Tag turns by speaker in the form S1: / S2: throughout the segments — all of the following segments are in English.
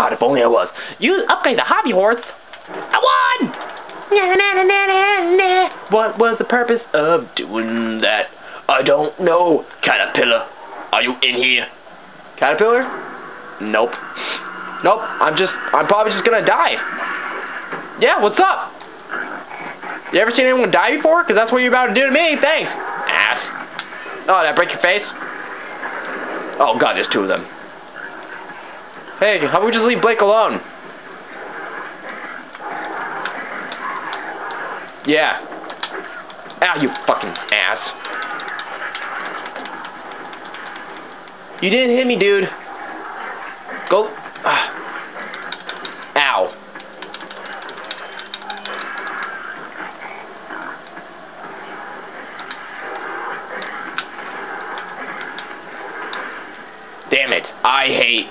S1: God, if only I was. You upgrade the hobby horse. I won! What was the purpose of doing that? I don't know. Caterpillar, are you in here? Caterpillar? Nope. Nope, I'm probably just gonna die. Yeah, what's up? You ever seen anyone die before? Because that's what you're about to do to me. Thanks. Ass. Oh, did I break your face? Oh, God, there's two of them. Hey, how about we just leave Blake alone? Yeah. Ow, you fucking ass. You didn't hit me, dude. Go. Ow. Damn it. I hate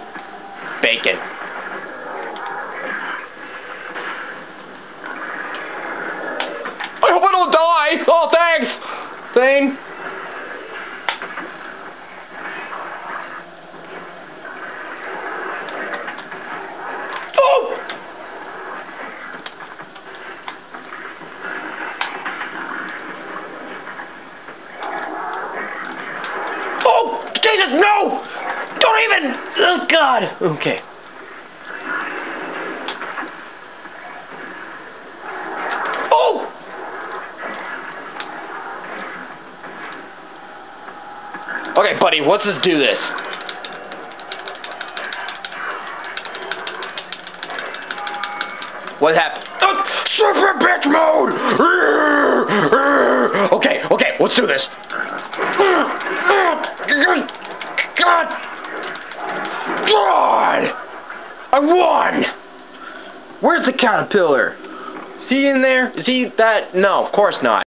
S1: bacon. I hope I don't die. Oh, thanks. Thane. Oh! Oh, Jesus, no! Don't even! Oh, God! Okay. Oh! Okay, buddy, let's just do this. What happened? Oh, super bitch mode! Okay, let's do this. God! I won! Where's the caterpillar? Is he in there? Is he that? No, of course not.